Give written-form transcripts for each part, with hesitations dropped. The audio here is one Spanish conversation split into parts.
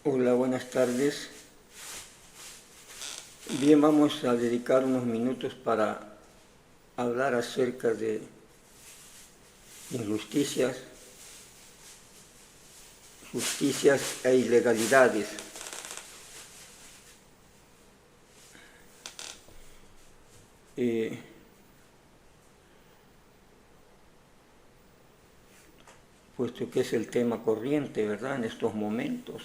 Hola, buenas tardes. Bien, vamos a dedicar unos minutos para hablar acerca de injusticias, justicias e ilegalidades. Puesto que es el tema corriente, ¿verdad?, en estos momentos.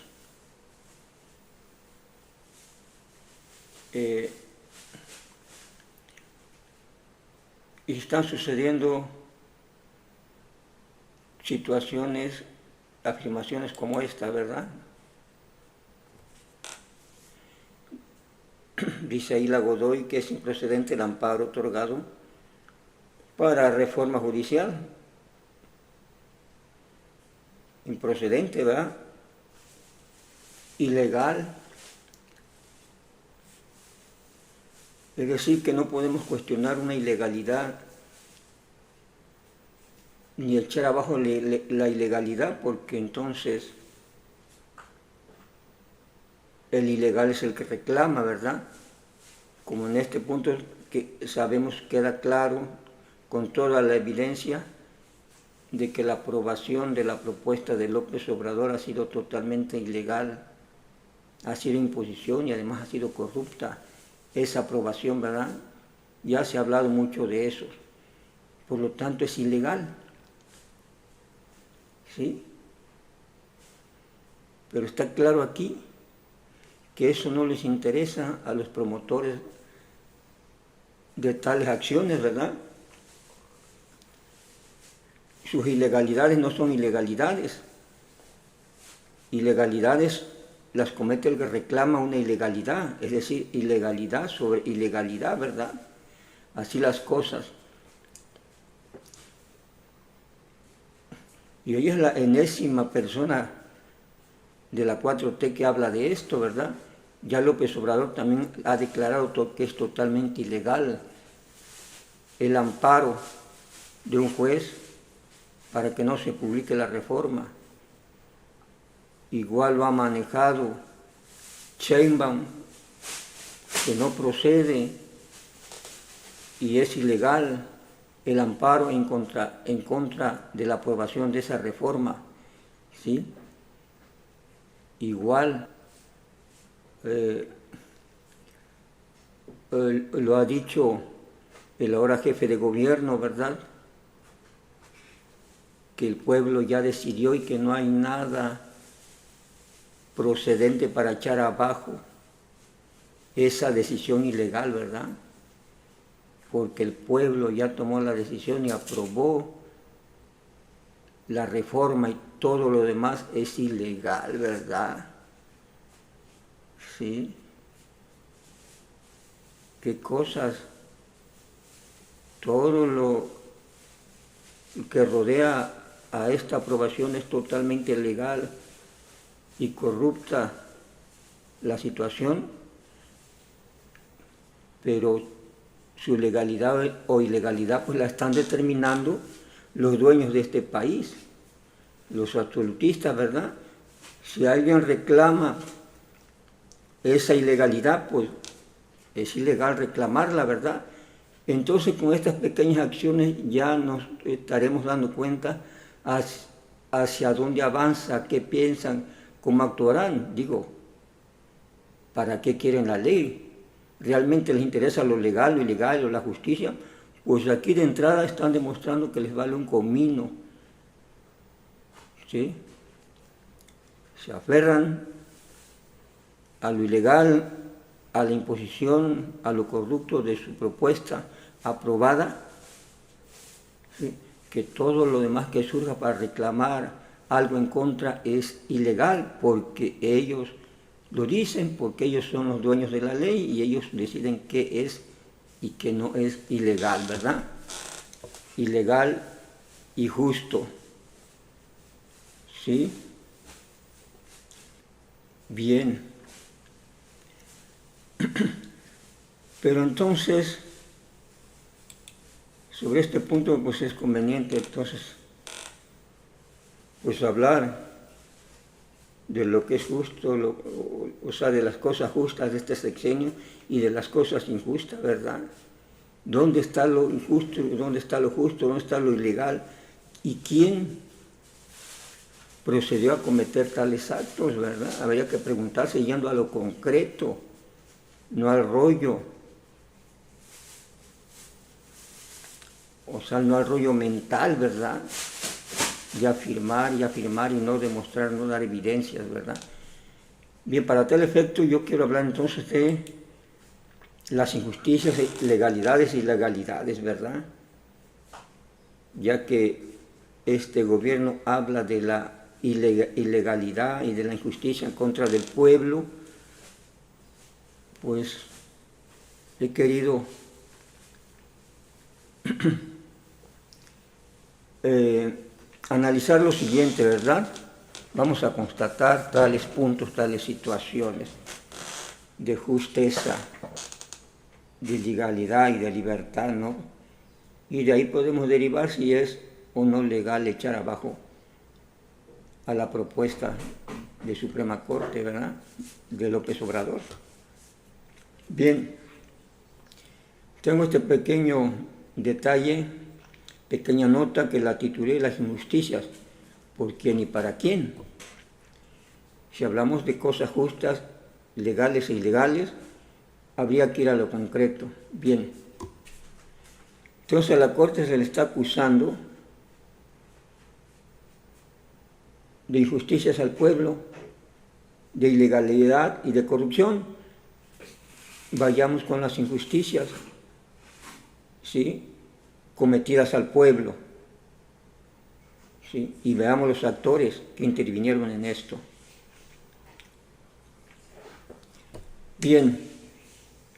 Y están sucediendo situaciones, afirmaciones como esta, ¿verdad? Dice Aíla Godoy que es improcedente el amparo otorgado para reforma judicial. Improcedente, ¿verdad? Ilegal. Es decir, que no podemos cuestionar una ilegalidad ni echar abajo la ilegalidad, porque entonces el ilegal es el que reclama, ¿verdad? Como en este punto que sabemos, queda claro con toda la evidencia de que la aprobación de la propuesta de López Obrador ha sido totalmente ilegal, ha sido imposición y además ha sido corrupta esa aprobación, ¿verdad? Ya se ha hablado mucho de eso, por lo tanto es ilegal, ¿sí? Pero está claro aquí que eso no les interesa a los promotores de tales acciones, ¿verdad? Sus ilegalidades no son ilegalidades. Ilegalidades las comete el que reclama una ilegalidad, es decir, ilegalidad sobre ilegalidad, ¿verdad? Así las cosas. Y ella es la enésima persona de la 4T que habla de esto, ¿verdad? Ya López Obrador también ha declarado que es totalmente ilegal el amparo de un juez para que no se publique la reforma. Igual lo ha manejado Sheinbaum, que no procede y es ilegal el amparo en contra de la aprobación de esa reforma, ¿sí? Igual lo ha dicho el ahora jefe de gobierno, ¿verdad?, que el pueblo ya decidió y que no hay nada procedente para echar abajo esa decisión ilegal, ¿verdad? Porque el pueblo ya tomó la decisión y aprobó la reforma y todo lo demás es ilegal, ¿verdad? ¿Sí? ¿Qué cosas? Todo lo que rodea a esta aprobación es totalmente ilegal y corrupta la situación, pero su legalidad o ilegalidad pues la están determinando los dueños de este país, los absolutistas, ¿verdad? Si alguien reclama esa ilegalidad, pues es ilegal reclamarla, ¿verdad? Entonces con estas pequeñas acciones ya nos estaremos dando cuenta hacia dónde avanza, qué piensan, cómo actuarán. Digo, ¿para qué quieren la ley? ¿Realmente les interesa lo legal, lo ilegal o la justicia? Pues aquí de entrada están demostrando que les vale un comino, ¿sí? Se aferran a lo ilegal, a la imposición, a lo corrupto de su propuesta aprobada, ¿sí?, que todo lo demás que surja para reclamar algo en contra es ilegal, porque ellos lo dicen, porque ellos son los dueños de la ley y ellos deciden qué es y qué no es ilegal, ¿verdad? Ilegal y justo, ¿sí? Bien. Pero entonces, sobre este punto pues es conveniente entonces pues hablar de lo que es justo, o sea, de las cosas justas de este sexenio y de las cosas injustas, ¿verdad? ¿Dónde está lo injusto? ¿Dónde está lo justo? ¿Dónde está lo ilegal? ¿Y quién procedió a cometer tales actos, verdad? Habría que preguntarse yendo a lo concreto, no al rollo. O sea, no al rollo mental, ¿verdad? Y afirmar y no demostrar, no dar evidencias, ¿verdad? Bien, para tal efecto yo quiero hablar entonces de las injusticias, legalidades y ilegalidades, ¿verdad? Ya que este gobierno habla de la ilegalidad y de la injusticia en contra del pueblo, pues he querido analizar lo siguiente, ¿verdad? Vamos a constatar tales puntos, tales situaciones de justeza, de legalidad y de libertad, ¿no? Y de ahí podemos derivar si es o no legal echar abajo a la propuesta de Suprema Corte, ¿verdad?, de López Obrador. Bien, tengo este pequeño detalle, pequeña nota que la titulé Las injusticias, ¿por quién y para quién? Si hablamos de cosas justas, legales e ilegales, habría que ir a lo concreto. Bien, entonces a la Corte se le está acusando de injusticias al pueblo, de ilegalidad y de corrupción. Vayamos con las injusticias, ¿sí?, cometidas al pueblo, ¿sí?, y veamos los actores que intervinieron en esto. Bien,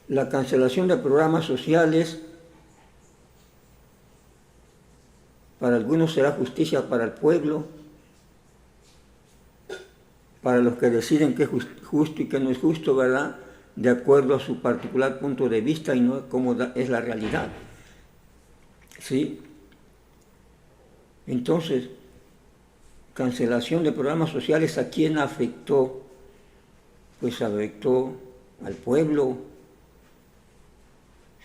la cancelación de programas sociales, para algunos será justicia para el pueblo, para los que deciden qué es justo y qué no es justo, ¿verdad?, de acuerdo a su particular punto de vista y no cómo es la realidad. ¿Sí? Entonces, cancelación de programas sociales, ¿a quién afectó? Pues afectó al pueblo.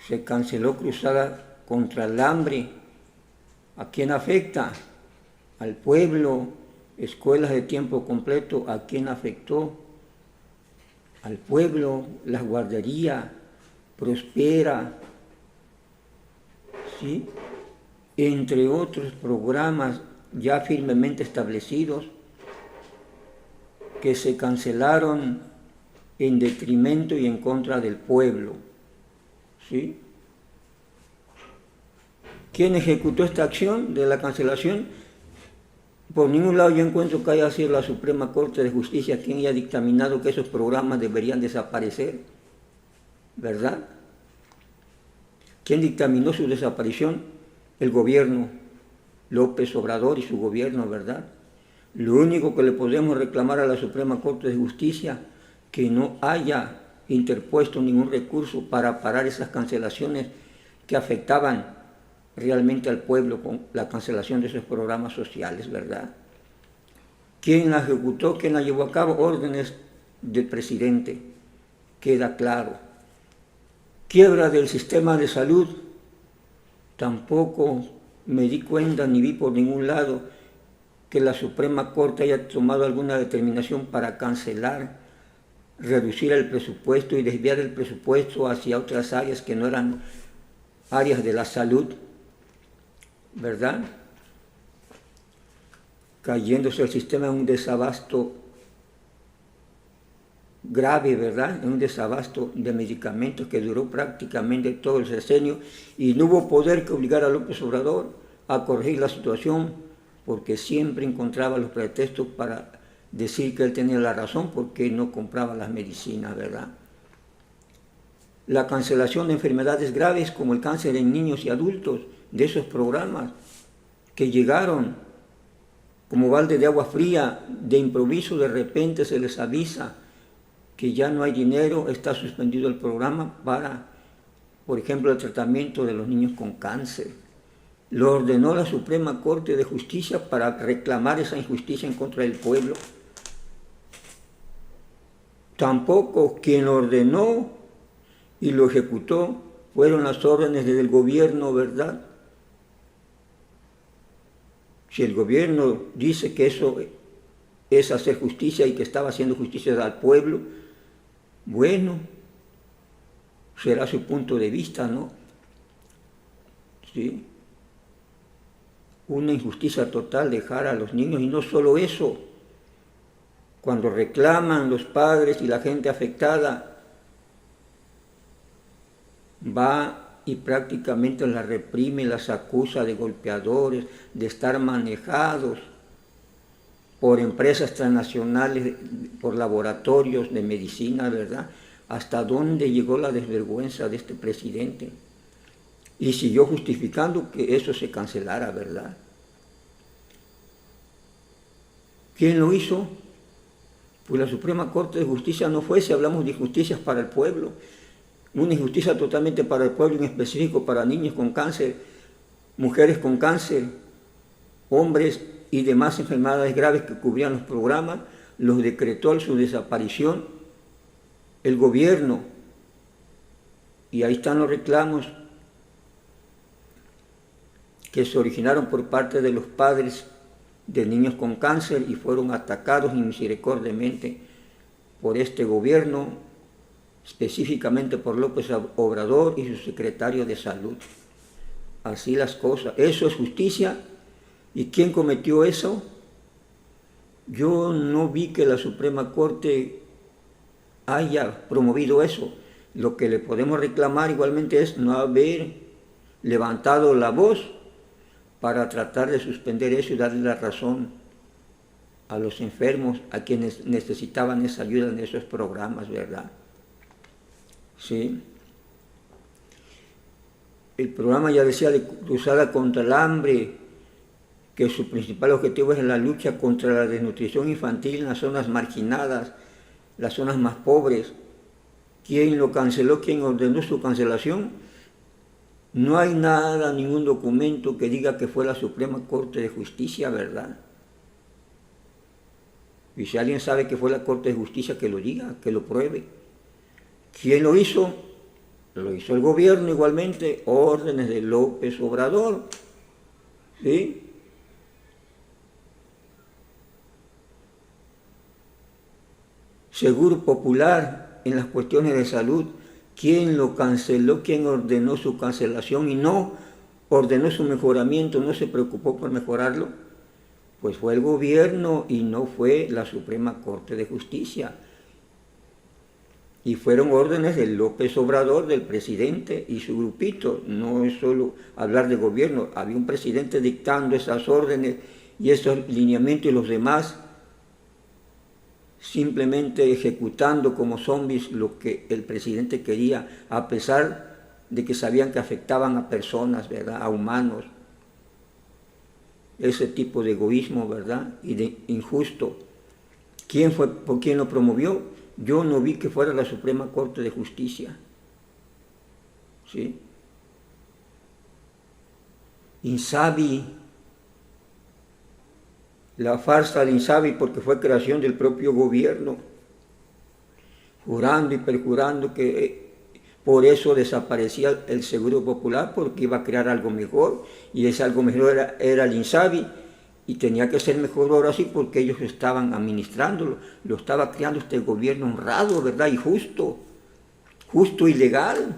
Se canceló Cruzada contra el Hambre. ¿A quién afecta? Al pueblo. Escuelas de tiempo completo, ¿a quién afectó? Al pueblo. Las guarderías, Prospera, ¿sí?, entre otros programas ya firmemente establecidos que se cancelaron en detrimento y en contra del pueblo, ¿sí? ¿Quién ejecutó esta acción de la cancelación? Por ningún lado yo encuentro que haya sido la Suprema Corte de Justicia quien haya dictaminado que esos programas deberían desaparecer, ¿verdad? ¿Quién dictaminó su desaparición? El gobierno, López Obrador y su gobierno, ¿verdad? Lo único que le podemos reclamar a la Suprema Corte de Justicia, que no haya interpuesto ningún recurso para parar esas cancelaciones que afectaban realmente al pueblo con la cancelación de esos programas sociales, ¿verdad? ¿Quién la ejecutó? ¿Quién la llevó a cabo? Órdenes del presidente, queda claro. Quiebra del sistema de salud, tampoco me di cuenta ni vi por ningún lado que la Suprema Corte haya tomado alguna determinación para cancelar, reducir el presupuesto y desviar el presupuesto hacia otras áreas que no eran áreas de la salud, ¿verdad? Cayéndose el sistema en un desabasto grave, ¿verdad?, en un desabasto de medicamentos que duró prácticamente todo el sexenio y no hubo poder que obligara a López Obrador a corregir la situación porque siempre encontraba los pretextos para decir que él tenía la razón porque no compraba las medicinas, ¿verdad? La cancelación de enfermedades graves como el cáncer en niños y adultos, de esos programas que llegaron como balde de agua fría, de improviso, de repente se les avisa que ya no hay dinero, está suspendido el programa para, por ejemplo, el tratamiento de los niños con cáncer. Lo ordenó la Suprema Corte de Justicia para reclamar esa injusticia en contra del pueblo. Tampoco quien lo ordenó y lo ejecutó fueron las órdenes del gobierno, ¿verdad? Si el gobierno dice que eso es hacer justicia y que estaba haciendo justicia al pueblo, bueno, será su punto de vista, ¿no? ¿Sí? Una injusticia total dejar a los niños, y no solo eso, cuando reclaman los padres y la gente afectada, va y prácticamente las reprime, las acusa de golpeadores, de estar manejados por empresas transnacionales, por laboratorios de medicina, ¿verdad? ¿Hasta dónde llegó la desvergüenza de este presidente? Y siguió justificando que eso se cancelara, ¿verdad? ¿Quién lo hizo? Pues la Suprema Corte de Justicia no fue, si hablamos de injusticias para el pueblo, una injusticia totalmente para el pueblo, en específico para niños con cáncer, mujeres con cáncer, hombres y demás enfermedades graves que cubrían los programas, los decretó su desaparición el gobierno. Y ahí están los reclamos que se originaron por parte de los padres de niños con cáncer y fueron atacados inmisericordiamente por este gobierno, específicamente por López Obrador y su secretario de Salud. Así las cosas. ¿Eso es justicia? ¿Y quién cometió eso? Yo no vi que la Suprema Corte haya promovido eso. Lo que le podemos reclamar igualmente es no haber levantado la voz para tratar de suspender eso y darle la razón a los enfermos, a quienes necesitaban esa ayuda en esos programas, ¿verdad? Sí. El programa ya decía de Cruzada contra el Hambre, que su principal objetivo es la lucha contra la desnutrición infantil en las zonas marginadas, las zonas más pobres. ¿Quién lo canceló? ¿Quién ordenó su cancelación? No hay nada, ningún documento que diga que fue la Suprema Corte de Justicia, ¿verdad? Y si alguien sabe que fue la Corte de Justicia, que lo diga, que lo pruebe. ¿Quién lo hizo? Lo hizo el gobierno igualmente, órdenes de López Obrador. ¿Sí? Seguro Popular en las cuestiones de salud. ¿Quién lo canceló? ¿Quién ordenó su cancelación y no ordenó su mejoramiento? ¿No se preocupó por mejorarlo? Pues fue el gobierno y no fue la Suprema Corte de Justicia. Y fueron órdenes de López Obrador, del presidente y su grupito. No es solo hablar de gobierno. Había un presidente dictando esas órdenes y esos lineamientos y los demás simplemente ejecutando como zombies lo que el presidente quería, a pesar de que sabían que afectaban a personas, ¿verdad?, a humanos. Ese tipo de egoísmo, ¿verdad?, y de injusto. ¿Quién fue, por quién lo promovió? Yo no vi que fuera la Suprema Corte de Justicia. ¿Sí? Insabi, la farsa de Insabi, porque fue creación del propio gobierno, jurando y perjurando que por eso desaparecía el Seguro Popular, porque iba a crear algo mejor, y ese algo mejor era el Insabi, y tenía que ser mejor ahora sí, porque ellos estaban administrándolo, lo estaba creando este gobierno honrado, ¿verdad?, y justo y legal,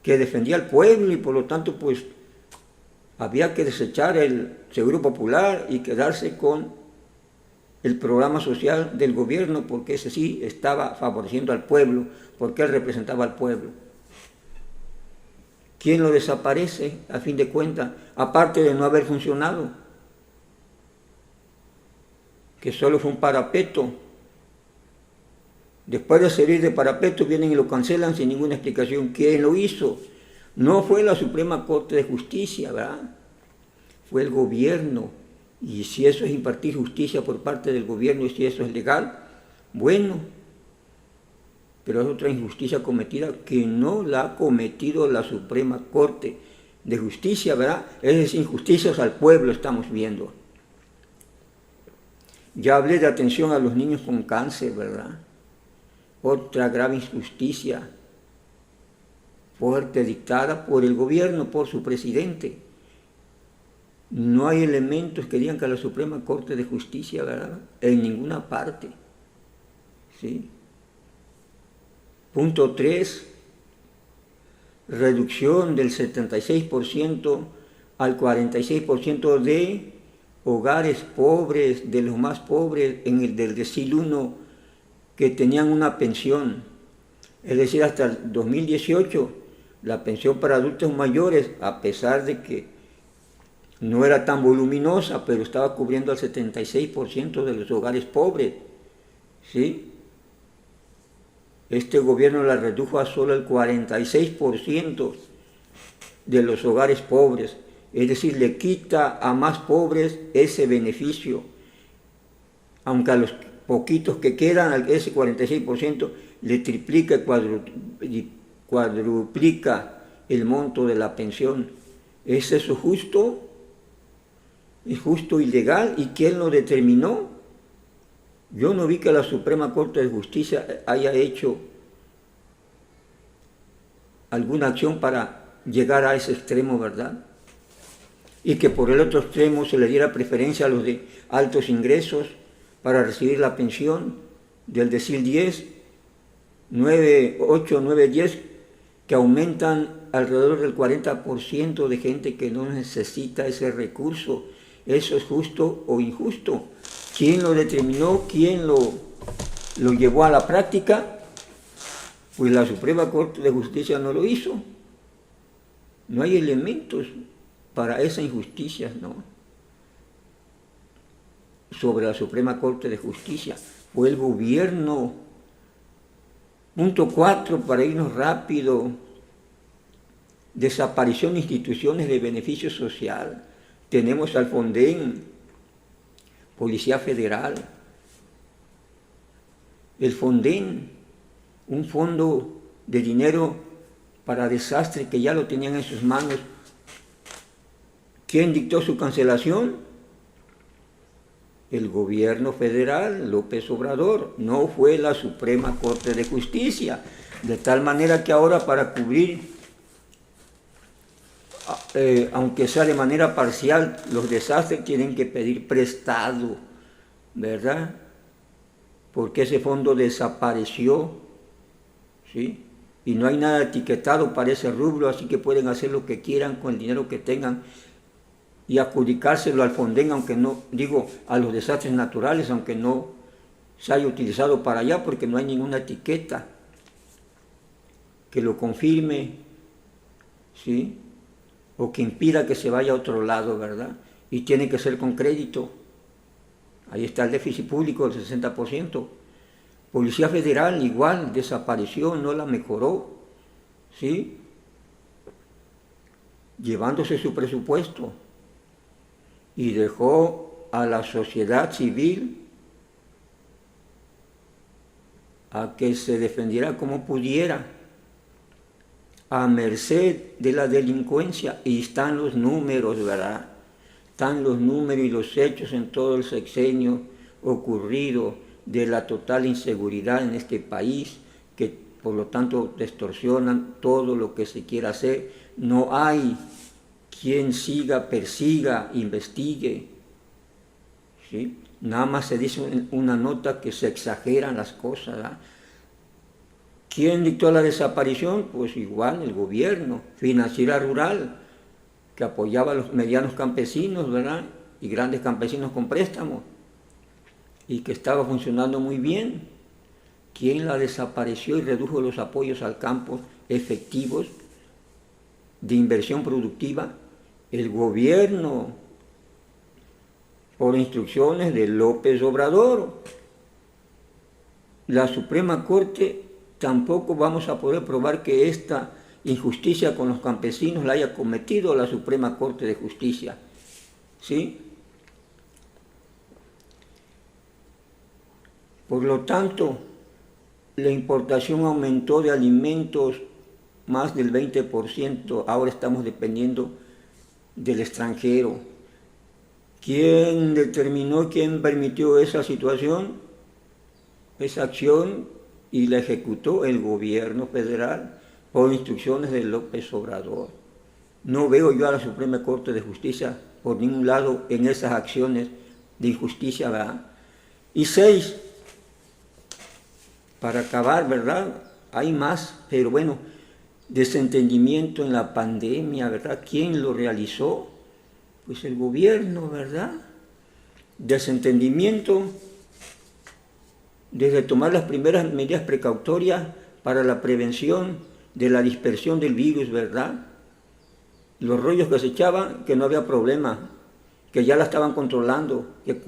que defendía al pueblo, y por lo tanto, pues, había que desechar el Seguro Popular y quedarse con el programa social del gobierno, porque ese sí estaba favoreciendo al pueblo, porque él representaba al pueblo. ¿Quién lo desaparece, a fin de cuentas, aparte de no haber funcionado? Que solo fue un parapeto. Después de servir de parapeto, vienen y lo cancelan sin ninguna explicación. ¿Quién lo hizo? No fue la Suprema Corte de Justicia, ¿verdad? Fue el gobierno. Y si eso es impartir justicia por parte del gobierno y si eso es legal, bueno, pero es otra injusticia cometida que no la ha cometido la Suprema Corte de Justicia, ¿verdad? Es decir, injusticias al pueblo estamos viendo. Ya hablé de atención a los niños con cáncer, ¿verdad? Otra grave injusticia fuerte dictada por el gobierno, por su presidente. No hay elementos que digan que la Suprema Corte de Justicia, ¿verdad?, en ninguna parte. ¿Sí? Punto 3. Reducción del 76% al 46% de hogares pobres, de los más pobres, en el del decil 1, que tenían una pensión. Es decir, hasta el 2018, la pensión para adultos mayores, a pesar de que no era tan voluminosa, pero estaba cubriendo al 76% de los hogares pobres. ¿Sí? Este gobierno la redujo a solo el 46% de los hogares pobres. Es decir, le quita a más pobres ese beneficio. Aunque a los poquitos que quedan, ese 46%, le triplica y cuadruplica el monto de la pensión. ¿Es eso justo? ¿Es justo y legal? ¿Y quién lo determinó? Yo no vi que la Suprema Corte de Justicia haya hecho alguna acción para llegar a ese extremo, ¿verdad? Y que por el otro extremo se le diera preferencia a los de altos ingresos para recibir la pensión del decil 10, 9, 8, 9, 10, que aumentan alrededor del 40% de gente que no necesita ese recurso. ¿Eso es justo o injusto? ¿Quién lo determinó? ¿Quién lo llevó a la práctica? Pues la Suprema Corte de Justicia no lo hizo. No hay elementos para esa injusticia, ¿no?, sobre la Suprema Corte de Justicia. Fue el gobierno. Punto 4, para irnos rápido. Desaparición de instituciones de beneficio social. Tenemos al Fonden, Policía Federal. El Fonden, un fondo de dinero para desastre que ya lo tenían en sus manos. ¿Quién dictó su cancelación? El gobierno federal, López Obrador. No fue la Suprema Corte de Justicia. De tal manera que ahora, para cubrir, aunque sea de manera parcial, los desastres, tienen que pedir prestado, ¿verdad? Porque ese fondo desapareció, ¿sí? Y no hay nada etiquetado para ese rubro, así que pueden hacer lo que quieran con el dinero que tengan y adjudicárselo al Fonden, aunque no, digo, a los desastres naturales, aunque no se haya utilizado para allá, porque no hay ninguna etiqueta que lo confirme, ¿sí?, o que impida que se vaya a otro lado, ¿verdad? Y tiene que ser con crédito. Ahí está el déficit público del 60%. Policía Federal igual, desapareció, no la mejoró, ¿sí?, llevándose su presupuesto, y dejó a la sociedad civil a que se defendiera como pudiera, a merced de la delincuencia. Y están los números, ¿verdad? Están los números y los hechos en todo el sexenio ocurrido de la total inseguridad en este país, que por lo tanto distorsionan todo lo que se quiera hacer. No hay quien siga, persiga, investigue, ¿sí? Nada más se dice en una nota que se exageran las cosas, ¿verdad? ¿Quién dictó la desaparición? Pues igual el gobierno. Financiera Rural, que apoyaba a los medianos campesinos, ¿verdad?, y grandes campesinos con préstamos, y que estaba funcionando muy bien. ¿Quién la desapareció y redujo los apoyos al campo efectivos de inversión productiva? El gobierno, por instrucciones de López Obrador. La Suprema Corte tampoco vamos a poder probar que esta injusticia con los campesinos la haya cometido la Suprema Corte de Justicia, ¿sí? Por lo tanto, la importación aumentó de alimentos más del 20%, ahora estamos dependiendo del extranjero. ¿Quién determinó, quién permitió esa situación, esa acción y la ejecutó? El gobierno federal por instrucciones de López Obrador. No veo yo a la Suprema Corte de Justicia por ningún lado en esas acciones de injusticia, ¿verdad? Y 6, para acabar, ¿verdad? Hay más, pero bueno, desentendimiento en la pandemia, ¿verdad? ¿Quién lo realizó? Pues el gobierno, ¿verdad? Desentendimiento desde tomar las primeras medidas precautorias para la prevención de la dispersión del virus, ¿verdad? Los rollos que se echaban, que no había problema, que ya la estaban controlando, que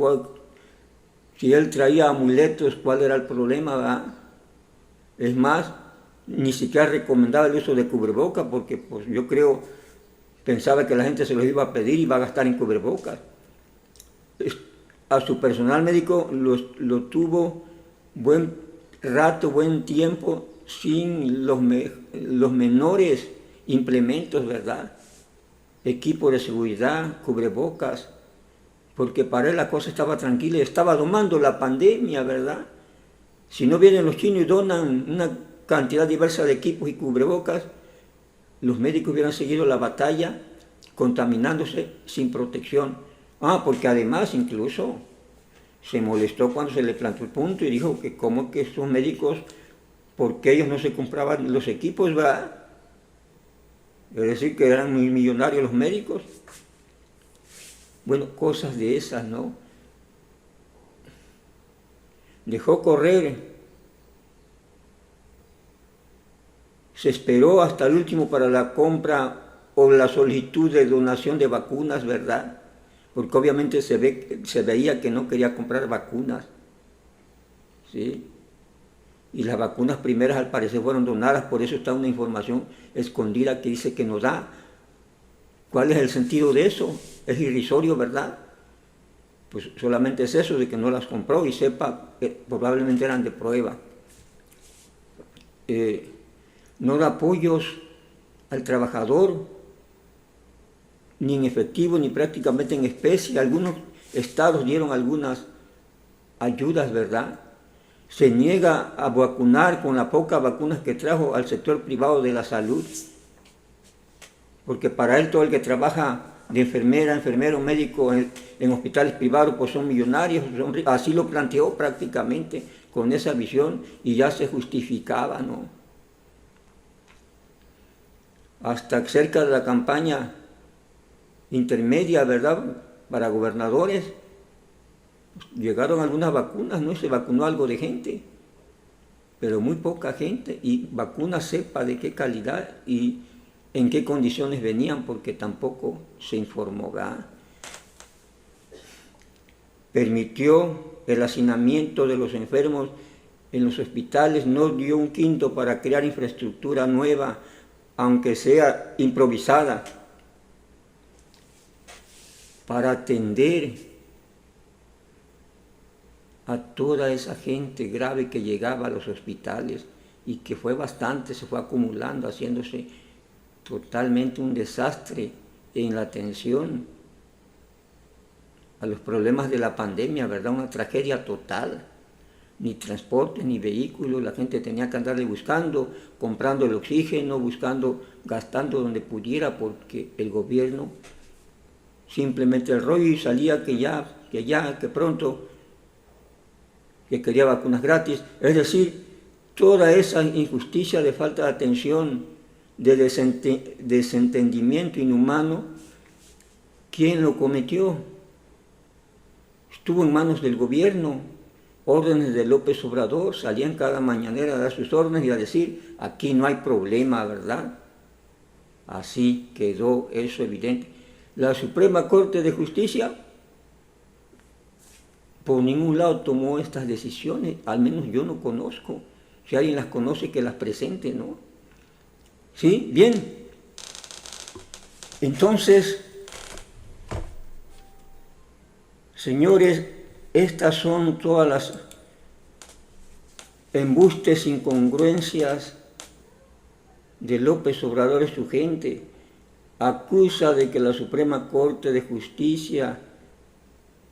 si él traía amuletos, ¿cuál era el problema, verdad? Es más, ni siquiera recomendaba el uso de cubrebocas, porque pues yo creo, pensaba que la gente se los iba a pedir y iba a gastar en cubrebocas. A su personal médico lo tuvo buen rato, buen tiempo, sin los menores implementos, ¿verdad? Equipo de seguridad, cubrebocas, porque para él la cosa estaba tranquila, estaba domando la pandemia, ¿verdad? Si no vienen los chinos y donan una cantidad diversa de equipos y cubrebocas, los médicos hubieran seguido la batalla contaminándose sin protección. Porque además incluso se molestó cuando se le plantó el punto y dijo que cómo que esos médicos, ¿por qué ellos no se compraban los equipos, verdad? Es decir, que eran muy millonarios los médicos. Bueno, cosas de esas, ¿no? Dejó correr, se esperó hasta el último para la compra o la solicitud de donación de vacunas, ¿verdad? Porque obviamente se veía que no quería comprar vacunas, ¿sí? Y las vacunas primeras al parecer fueron donadas, por eso está una información escondida que dice que no da. ¿Cuál es el sentido de eso? Es irrisorio, ¿verdad? Pues solamente es eso, de que no las compró y sepa que probablemente eran de prueba. No da apoyos al trabajador, ni en efectivo, ni prácticamente en especie. Algunos estados dieron algunas ayudas, ¿verdad? Se niega a vacunar con las pocas vacunas que trajo al sector privado de la salud, porque para él todo el que trabaja de enfermera, enfermero, médico en hospitales privados, pues son millonarios, así lo planteó prácticamente con esa visión y ya se justificaba, ¿no? Hasta cerca de la campaña intermedia, ¿verdad?, para gobernadores, llegaron algunas vacunas, ¿no? Se vacunó algo de gente, pero muy poca gente, y vacunas sepa de qué calidad y en qué condiciones venían, porque tampoco se informó, ¿verdad? Permitió el hacinamiento de los enfermos en los hospitales, no dio un quinto para crear infraestructura nueva, aunque sea improvisada, para atender a toda esa gente grave que llegaba a los hospitales y que fue bastante, se fue acumulando, haciéndose totalmente un desastre en la atención a los problemas de la pandemia, ¿verdad? Una tragedia total. Ni transporte, ni vehículos, la gente tenía que andarle buscando, comprando el oxígeno, buscando, gastando donde pudiera, porque el gobierno simplemente el rollo y salía que pronto, que quería vacunas gratis. Es decir, toda esa injusticia de falta de atención, de desentendimiento inhumano, ¿quién lo cometió? Estuvo en manos del gobierno. Órdenes de López Obrador, salían cada mañanera a dar sus órdenes y a decir, aquí no hay problema, ¿verdad? Así quedó eso evidente. La Suprema Corte de Justicia por ningún lado tomó estas decisiones, al menos yo no conozco. Si alguien las conoce, que las presente, ¿no? ¿Sí? Bien. Entonces, señores, estas son todas las embustes, incongruencias de López Obrador y su gente. Acusa de que la Suprema Corte de Justicia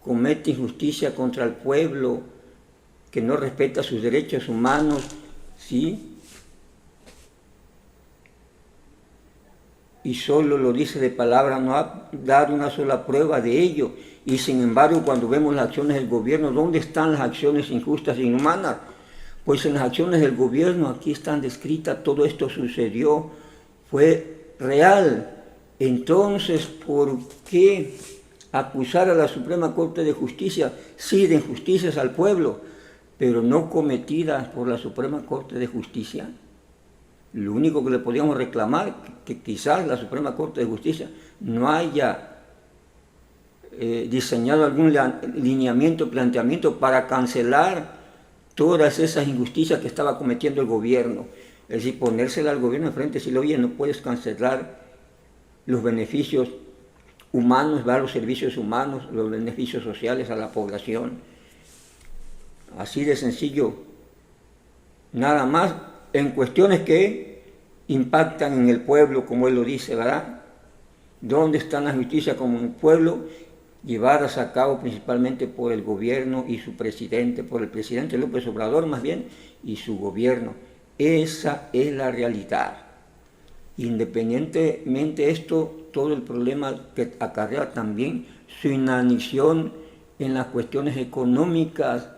comete injusticia contra el pueblo, que no respeta sus derechos humanos, ¿sí? Y solo lo dice de palabra, no ha dado una sola prueba de ello. Y sin embargo, cuando vemos las acciones del gobierno, ¿dónde están las acciones injustas e inhumanas? Pues en las acciones del gobierno, aquí están descritas, todo esto sucedió, fue real. Entonces, ¿por qué acusar a la Suprema Corte de Justicia? Sí, de injusticias al pueblo, pero no cometidas por la Suprema Corte de Justicia. Lo único que le podíamos reclamar, que quizás la Suprema Corte de Justicia no haya diseñado algún lineamiento, planteamiento para cancelar todas esas injusticias que estaba cometiendo el gobierno. Es decir, ponérsela al gobierno de frente y decirle, oye, no puedes cancelar los beneficios humanos, los servicios humanos, los beneficios sociales a la población. Así de sencillo. Nada más en cuestiones que impactan en el pueblo, como él lo dice, ¿verdad? ¿Dónde está la justicia como un pueblo? Llevadas a cabo principalmente por el gobierno y su presidente, por el presidente López Obrador más bien, y su gobierno. Esa es la realidad. Independientemente de esto, todo el problema que acarrea también su inanición en las cuestiones económicas,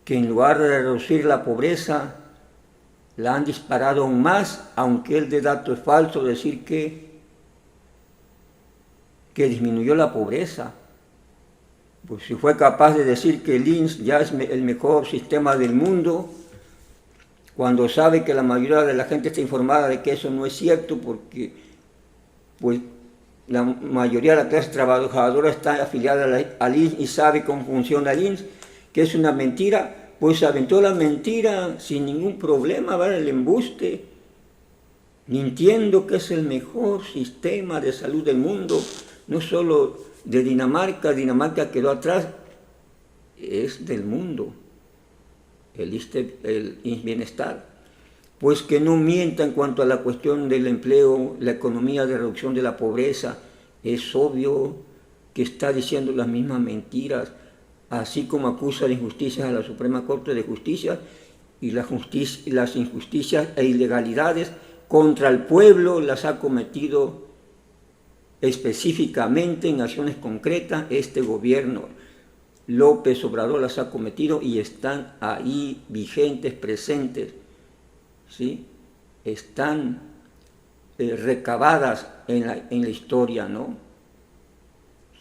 que en lugar de reducir la pobreza, la han disparado aún más, aunque el de dato es falso decir que disminuyó la pobreza. Pues si fue capaz de decir que el IMSS ya es el mejor sistema del mundo, cuando sabe que la mayoría de la gente está informada de que eso no es cierto, porque pues, la mayoría de la clase trabajadora está afiliada al IMSS y sabe cómo funciona el IMSS, que es una mentira, pues aventó la mentira sin ningún problema, ¿verdad? El embuste, mintiendo que es el mejor sistema de salud del mundo, no solo de Dinamarca quedó atrás, es del mundo, el IMSS Bienestar. Pues que no mienta en cuanto a la cuestión del empleo, la economía de reducción de la pobreza, es obvio que está diciendo las mismas mentiras, así como acusa de injusticias a la Suprema Corte de Justicia y las injusticias e ilegalidades contra el pueblo las ha cometido específicamente en acciones concretas este gobierno. López Obrador las ha cometido y están ahí vigentes, presentes, ¿sí? Están recabadas en la historia, ¿no?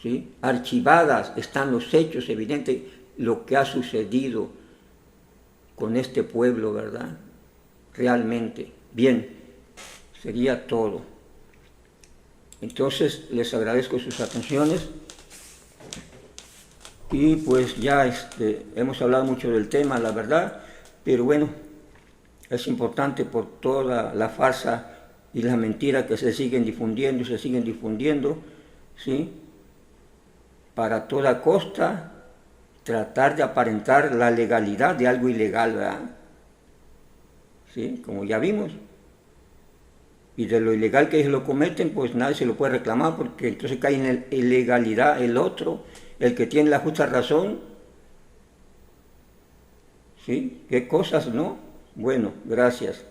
¿Sí? Archivadas, están los hechos evidentes, lo que ha sucedido con este pueblo, ¿verdad? Realmente. Bien, sería todo. Entonces, les agradezco sus atenciones y pues ya hemos hablado mucho del tema, la verdad, pero bueno, es importante por toda la farsa y las mentiras que se siguen difundiendo, ¿sí? Para toda costa tratar de aparentar la legalidad de algo ilegal, ¿verdad? ¿Sí? Como ya vimos. Y de lo ilegal que ellos lo cometen, pues nadie se lo puede reclamar, porque entonces cae en la ilegalidad el otro, el que tiene la justa razón. ¿Sí? ¿Qué cosas, no? Bueno, gracias.